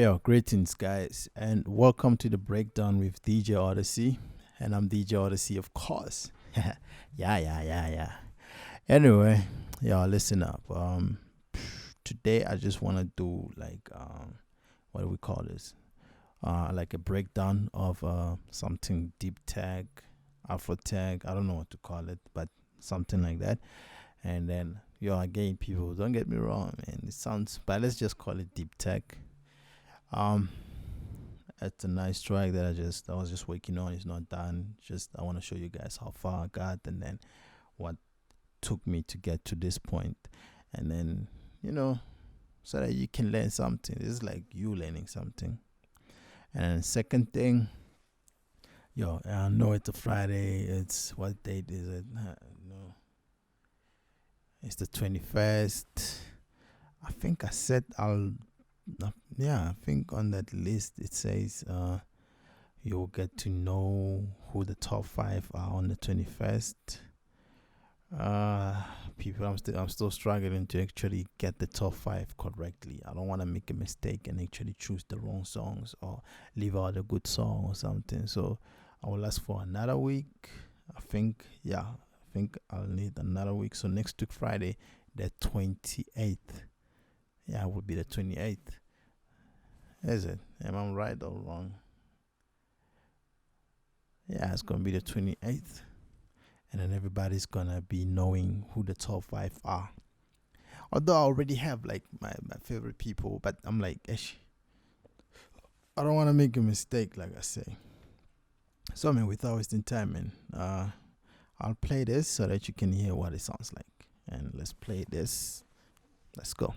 Yo, greetings, guys, and welcome to the breakdown with DJ Odyccy. And I'm DJ Odyccy, of course. Yeah. Anyway, y'all, listen up. Today I just want to do what do we call this? Like a breakdown of something deep tag, Afro tag. I don't know what to call it, but something like that. And then, yo, again, people, don't get me wrong, man. It sounds, but let's just call it deep tech. Um, it's a nice track that I was just working on. It's not done. Just I want to show you guys how far I got, and then what took me to get to this point, and then so that you can learn something. This is like you learning something. And then second thing, yo, I know it's a Friday. It's what date is it? No, it's the 21st. I think I said I think on that list it says you'll get to know who the top 5 are on the 21st. People, I'm still struggling to actually get the top 5 correctly. I don't want to make a mistake and actually choose the wrong songs or leave out a good song or something. So I will ask for another week. I think I'll need another week. So next week Friday, the 28th. Yeah, it would be the 28th. Is it? Am I right or wrong? Yeah, it's going to be the 28th. And then everybody's going to be knowing who the top 5 are. Although I already have like my favorite people. But I'm like, I don't want to make a mistake, like I say. So, man, without wasting time, man, I'll play this so that you can hear what it sounds like. And let's play this. Let's go.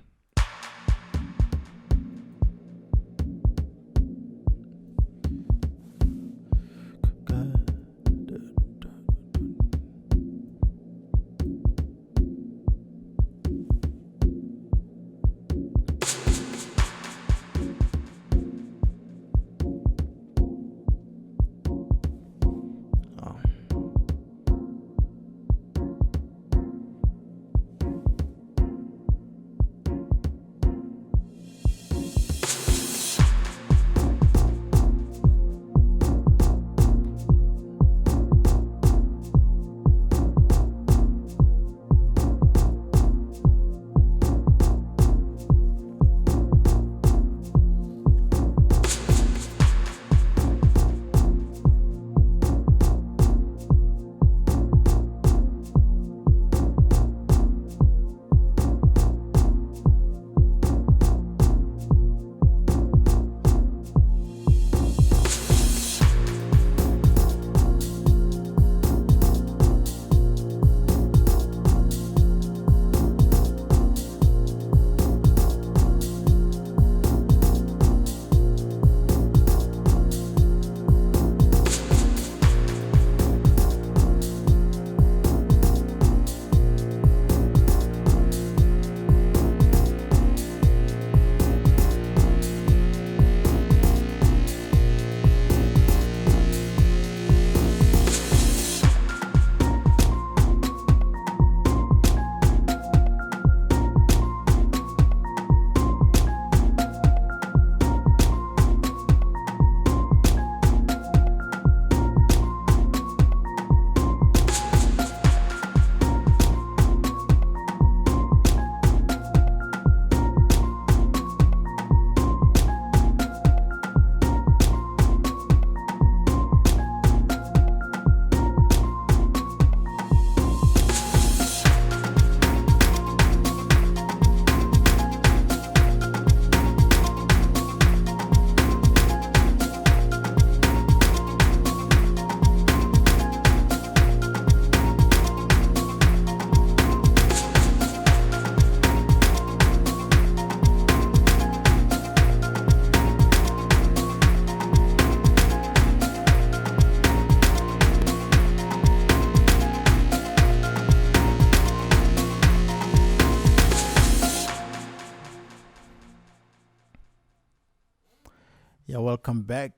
Yeah, welcome back.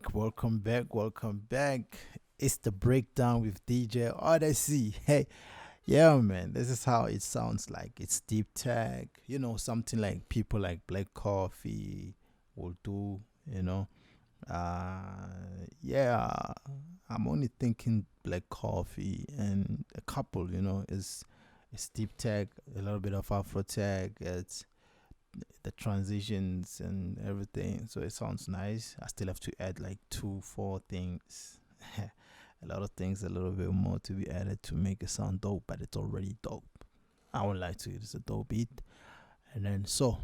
It's the breakdown with DJ Odyccy. Hey, yeah, man, this is how it sounds like. It's deep tech, something like people like Black Coffee will do. you know. Yeah, I'm only thinking black coffee and a couple, is it's deep tech, a little bit of Afro tech, it's the transitions and everything. So it sounds nice. I still have to add like 2, 4 things. A lot of things, a little bit more to be added to make it sound dope, but it's already dope. I won't lie to you, it's a dope beat. And then, so,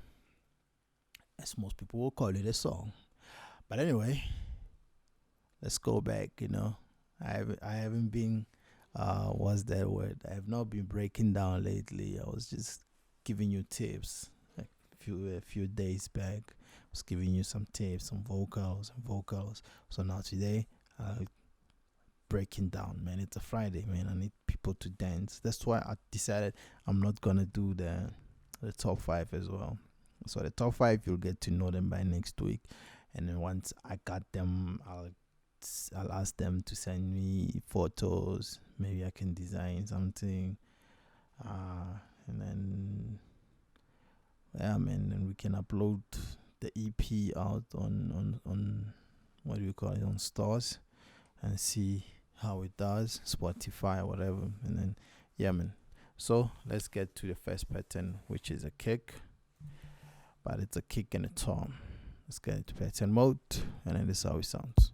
as most people will call it, a song. But anyway, let's go back. I haven't been, what's that word? I have not been breaking down lately. I was just giving you tips. Like a few days back, I was giving you some tips, some vocals. So now today, breaking down, man. It's a Friday, man. I need people to dance. That's why I decided I'm not gonna do the top 5 as well. So the top 5, you'll get to know them by next week, and then once I got them, I'll ask them to send me photos. Maybe I can design something, and then yeah, man. And we can upload the EP out on what do you call it, on stores, and see how it does, Spotify or whatever. And then yeah, man. So let's get to the first pattern, which is a kick, but it's a kick and a tom. Let's get into pattern mode, and then this is how it sounds.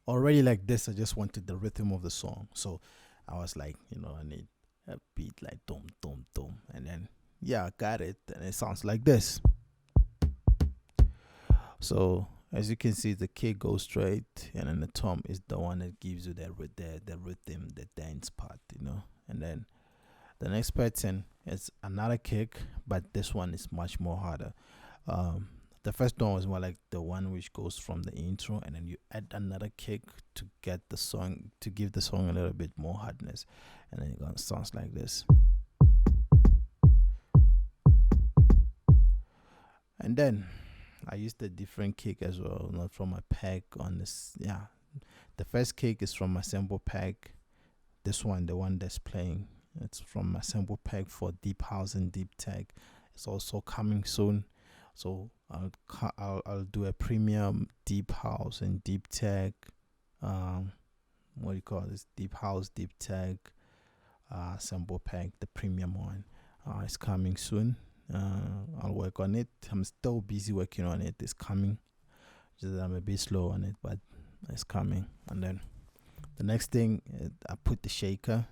Already like this, I just wanted the rhythm of the song, so I was like, I need a beat like dum dum dum, and then yeah, I got it, and it sounds like this. So as you can see, the kick goes straight, and then the tom is the one that gives you the rhythm, the dance part, And then the next pattern is another kick, but this one is much more harder. The first one was more like the one which goes from the intro, and then you add another kick to get the song, to give the song a little bit more hardness, and then it sounds like this. And then I used a different kick as well, not from my pack on this. Yeah, the first kick is from my sample pack. This one, the one that's playing, it's from my sample pack for deep house and deep tech. It's also coming soon, so I'll do a premium deep house and deep tech. What do you call this? Deep house, deep tech, sample pack, the premium one. It's coming soon. I'll work on it. I'm still busy working on it. It's coming. Just that I'm a bit slow on it, but it's coming. And then the next thing, I put the shaker.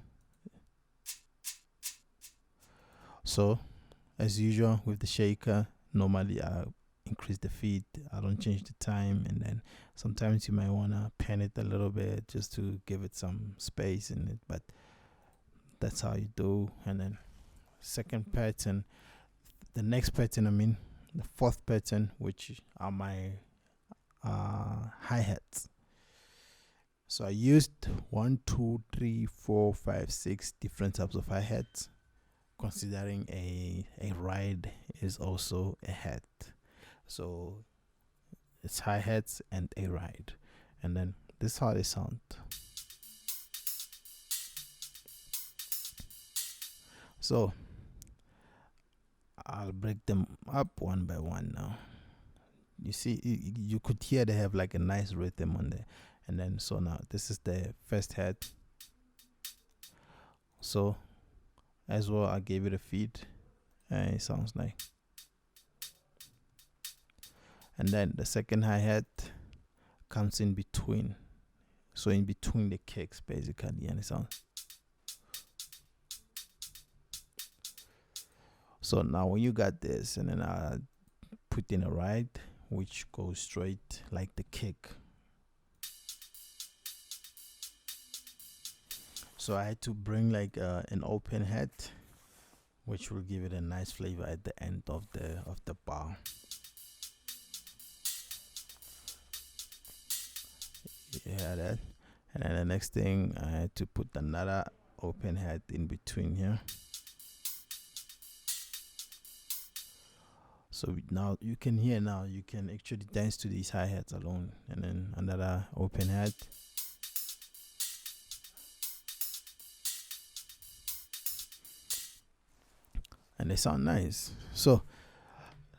So as usual with the shaker, normally I increase the feed. I don't change the time, and then sometimes you might wanna pan it a little bit just to give it some space in it. But that's how you do. And then second pattern. The next pattern, the fourth pattern, which are my hi-hats. So I used 1, 2, 3, 4, 5, 6 different types of hi-hats, considering a ride is also a hat. So it's hi-hats and a ride. And then this is how they sound. So I'll break them up one by one now. You see, you could hear they have like a nice rhythm on there. And then, so now this is the first hat. So as well, I gave it a feed, and it sounds like. And then the second hi-hat comes in between. So in between the kicks, basically, and it sounds. So now when you got this, and then I put in a ride, which goes straight like the kick. So I had to bring like an open hat, which will give it a nice flavor at the end of the bar. You hear that? And then the next thing, I had to put another open hat in between here. So now you can hear, now you can actually dance to these hi-hats alone. And then another open hat. And they sound nice. So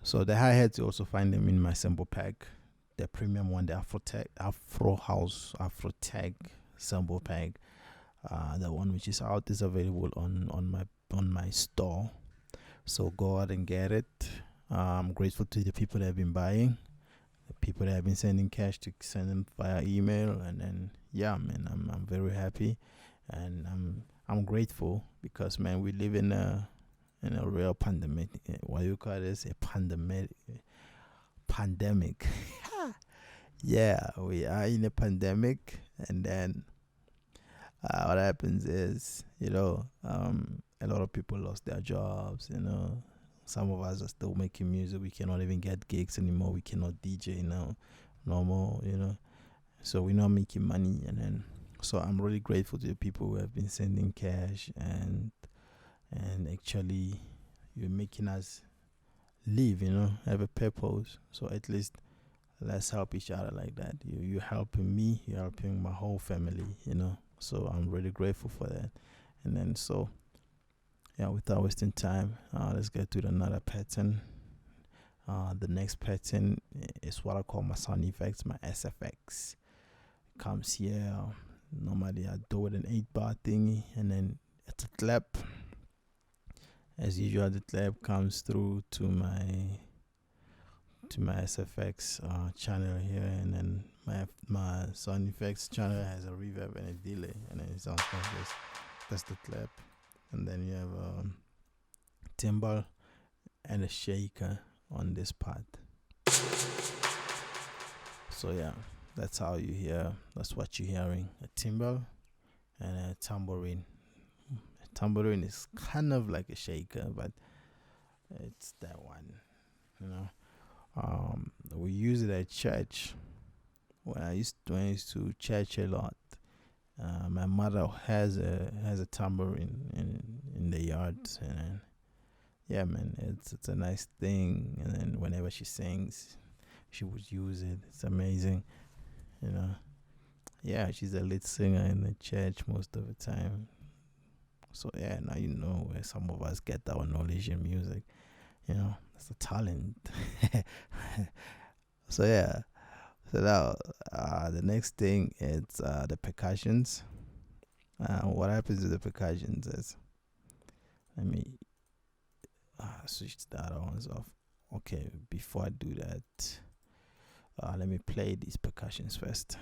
So the hi-hats, you also find them in my sample pack, the premium one, the Afro Tag sample pack. The one which is out is available on my store. So go out and get it. I'm grateful to the people that have been buying, the people that have been sending cash to send them via email, and then yeah, man, I'm very happy, and I'm grateful because man, we live in a real pandemic. What you call this? A pandemic. Pandemic. Yeah, we are in a pandemic, and then what happens is, a lot of people lost their jobs. Some of us are still making music. We cannot even get gigs anymore. We cannot DJ now, normal. So we're not making money, and then so I'm really grateful to the people who have been sending cash, and actually you're making us live, have a purpose. So at least let's help each other like that. You're helping me, you're helping my whole family, so I'm really grateful for that. And then so yeah, without wasting time, let's get to another pattern. The next pattern is what I call my sound effects, my SFX. It comes here. Normally I do it an 8-bar thingy, and then it's a clap. As usual, the clap comes through to my SFX channel here, and then my sound effects channel has a reverb and a delay, and then it sounds like this. That's the clap, and then you have a timbal and a shaker on this part. So yeah, that's how you hear. That's what you're hearing: a timbal and a tambourine. A tambourine is kind of like a shaker, but it's that one, we use it at church. When I used to church a lot, my mother has a tambourine in the yard, and yeah, man, it's a nice thing. And then whenever she sings, she would use it. It's amazing, Yeah, she's a lead singer in the church most of the time. So yeah, now you know where some of us get our knowledge in music. That's a talent. So yeah. So now the next thing is the percussions. What happens with the percussions is, let me switch the other ones off. Okay, before I do that, let me play these percussions first.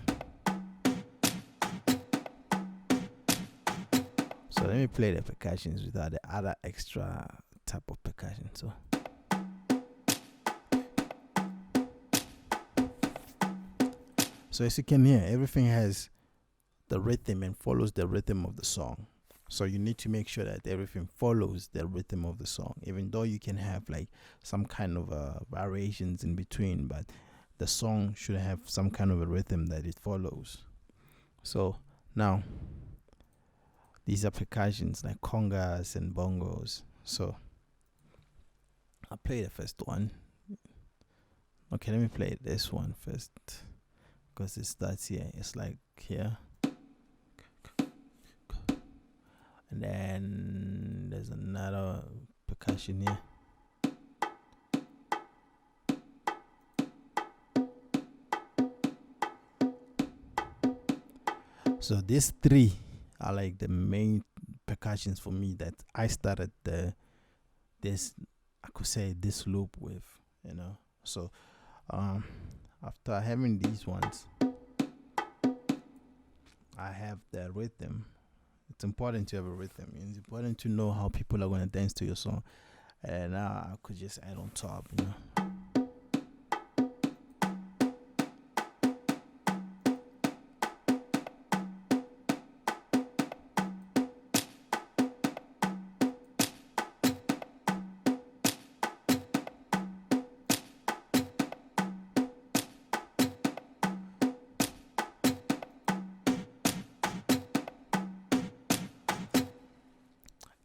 So let me play the percussions without the other extra type of percussion. So as you can hear, everything has the rhythm and follows the rhythm of the song. So you need to make sure that everything follows the rhythm of the song, even though you can have like some kind of variations in between, but the song should have some kind of a rhythm that it follows. So now these are percussions like congas and bongos. So I'll play the first one. Okay, let me play this one first, because it starts here. It's like here. And then there's another percussion here. So these three are like the main percussions for me that I started this loop with, So after having these ones, I have the rhythm. It's important to have a rhythm. It's important to know how people are going to dance to your song. And now I could just add on top,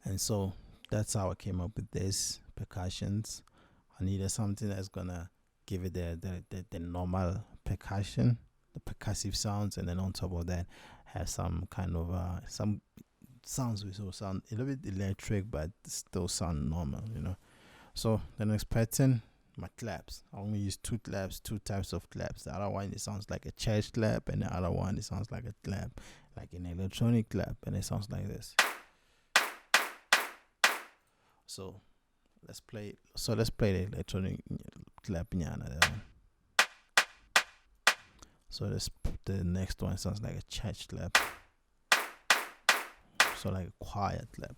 And so that's how I came up with this percussions. I needed something that's gonna give it the normal percussion, the percussive sounds, and then on top of that have some kind of some sounds which will sound a little bit electric but still sound normal, So the next pattern my claps. I only use two claps, two types of claps. The other one it sounds like a church clap, and the other one it sounds like a clap, like an electronic clap, and it sounds like this. So let's play. So let's play the electronic clap nyana there. So the next one sounds like a church clap. So like a quiet clap.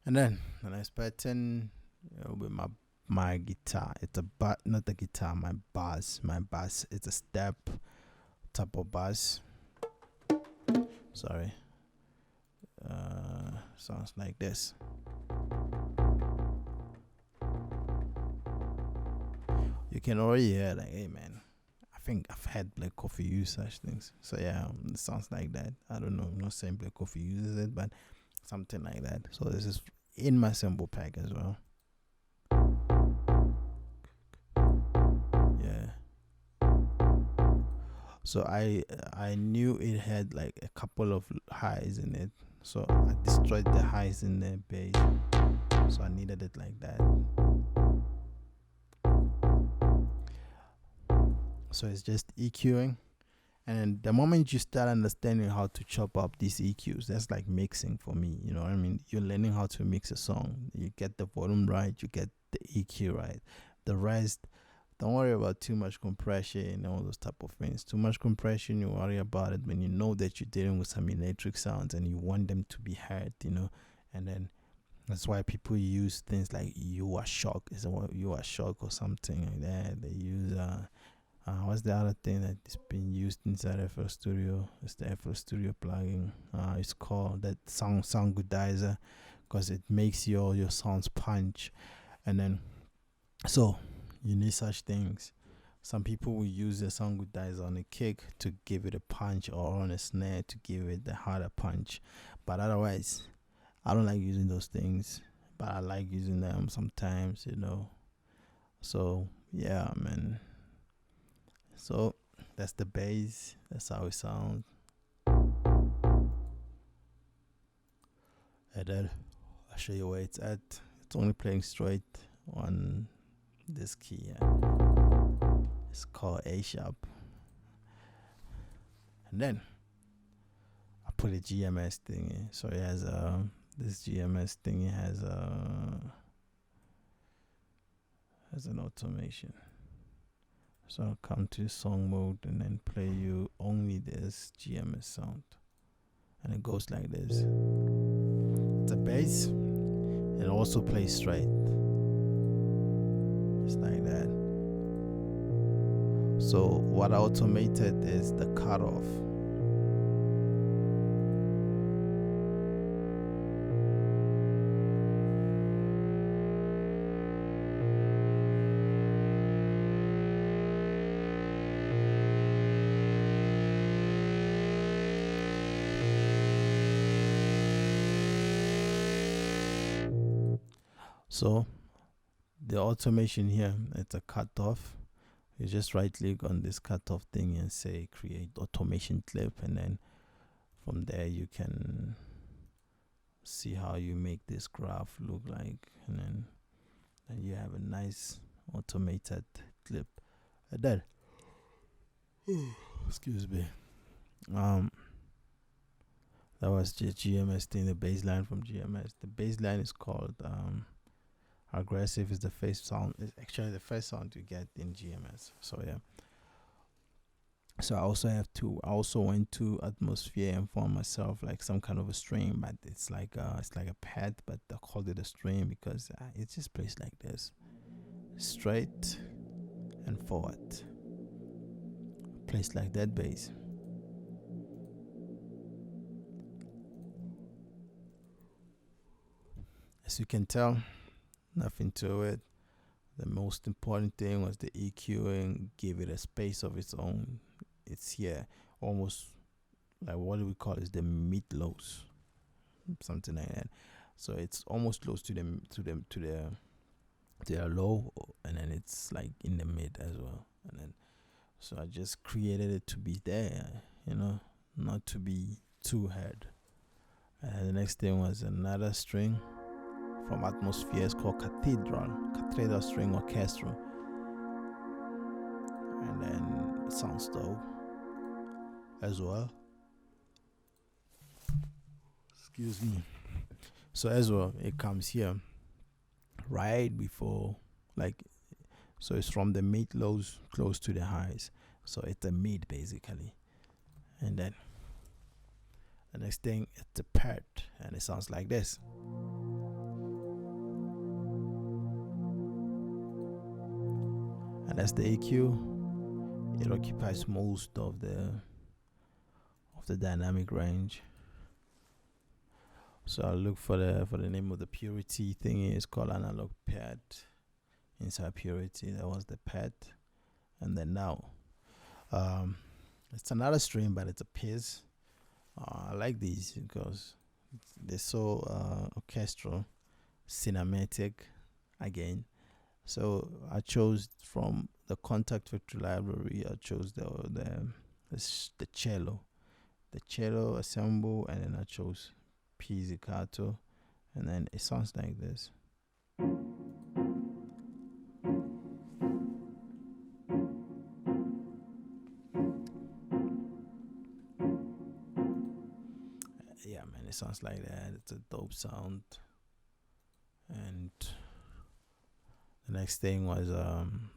And then the next pattern with my guitar. It's a not the guitar, my bass. My bass. It's a step type of bass. Sorry. Sounds like this. You can already hear like, hey man, I think I've had Black Coffee use such things. So yeah, it sounds like that. I don't know. I'm not saying Black Coffee uses it, but something like that. So this is in my sample pack as well. Yeah. So I knew it had like a couple of highs in it. So I destroyed the highs in the bass. So I needed it like that. So it's just EQing. And then the moment you start understanding how to chop up these EQs, that's like mixing for me. You know what I mean? You're learning how to mix a song. You get the volume right, you get the EQ right. The rest, don't worry about too much compression and all those type of things. Too much compression, you worry about it when you know that you're dealing with some electric sounds and you want them to be heard, you know. And then that's why people use things like you are shock, is what you are shock or something like that. They use what's the other thing that is being used inside FL Studio? It's the FL Studio plugin. It's called that Soundgoodizer, because it makes your sounds punch. And then so you need such things. Some people will use the Soundgoodizer on a kick to give it a punch, or on a snare to give it the harder punch. But otherwise, I don't like using those things, but I like using them sometimes, you know. So yeah, man. So that's the bass. That's how it sounds. And then I'll show you where it's at. It's only playing straight on this key. It's called A sharp. And then I put a GMS thing in. So it has this GMS thing. It has an automation. So I'll come to song mode and then play you only this GMS sound. And it goes like this. It's a bass. It also plays straight. Just like that. So what I automated is the cutoff. So the automation here, it's a cutoff. You just right click on this cutoff thing and say create automation clip, and then from there you can see how you make this graph look like, and then you have a nice automated clip. And then excuse me. That was just GMS thing, the bass line from GMS. The bass line is called aggressive. Is the first sound. It's actually the first sound you get in GMS. So yeah. So I also went to Atmosphere and found myself like some kind of a stream, but it's like a pad, but I called it a stream because it just plays like this, straight and forward. Plays like that bass. As you can tell, nothing to it. The most important thing was the EQing, give it a space of its own. It's here, almost like what do we call it? The mid lows, something like that. So it's almost close to their low, and then it's like in the mid as well. And then so I just created it to be there, you know, not to be too hard. And the next thing was another string from Atmosphere. It's called Cathedral. 3 string orchestral, and then it sounds dope as well. Excuse me. So as well, it comes here right before, like, so it's from the mid lows close to the highs. So it's a mid basically, and then the next thing it's a pad, and it sounds like this. And that's the EQ. It occupies most of the dynamic range. So I'll look for the name of the purity thingy. It's called analog pad. Inside purity, that was the pad. And then now, it's another string, but it's a piz. I like these because they're so orchestral, cinematic again. So I chose from the Contact Factory library. I chose the cello assemble, and then I chose pizzicato, and then it sounds like this. Yeah, man, it sounds like that. It's a dope sound. And the next thing was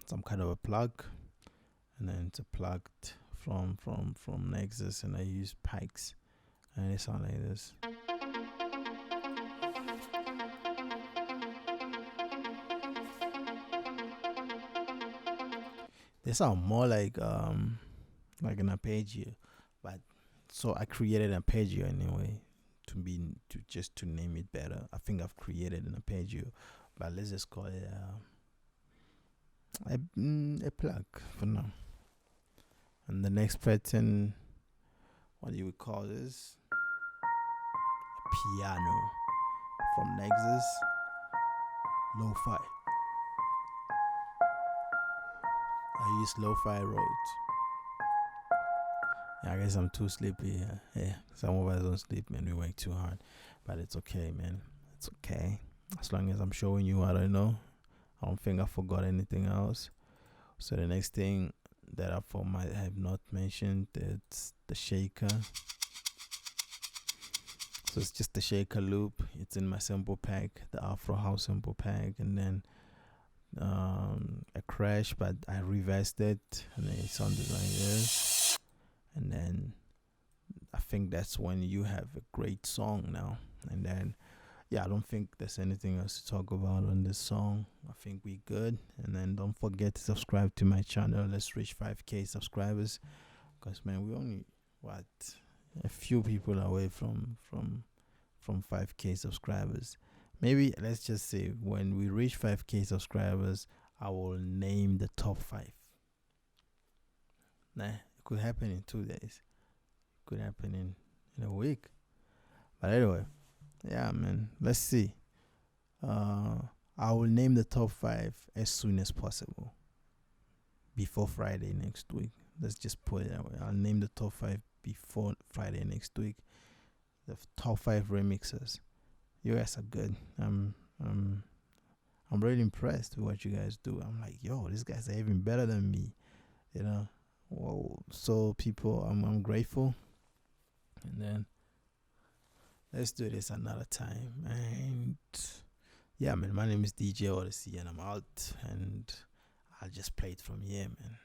some kind of a plug, and then it's a plugged from Nexus, and I use Pikes, and it sounds like this. They sound more like an arpeggio, but so I created an arpeggio anyway to name it better. I think I've created an arpeggio, but let's just call it a plug for now. And the next pattern, what do you call this? A piano from Nexus, lo-fi. I use lo-fi Rhodes. Yeah, I guess I'm too sleepy. Yeah, some of us don't sleep, man. We work too hard, but it's okay, man. It's okay. As long as I'm showing you what I know. I don't think I forgot anything else. So the next thing that I have not mentioned, it's the shaker. So it's just the shaker loop. It's in my sample pack, the Afro House sample pack, and then a crash, but I reversed it, and then it sounded like this. And then I think that's when you have a great song now. And then yeah, I don't think there's anything else to talk about on this song. I think we good. And then don't forget to subscribe to my channel. Let's reach 5K subscribers, because man, we only a few people away from 5K subscribers. Maybe let's just say when we reach 5K subscribers, I will name the top 5. Nah, it could happen in 2 days. It could happen in a week. But anyway, yeah, man, let's see. I will name the top 5 as soon as possible. Before Friday next week. Let's just put it that way. I'll name the top 5 before Friday next week. The top 5 remixes. You guys are good. I'm really impressed with what you guys do. I'm like, yo, these guys are even better than me. You know. Whoa. So people, I'm grateful. And then let's do this another time. And yeah, man, my name is DJ Odyccy, and I'm out, and I'll just play it from here, man.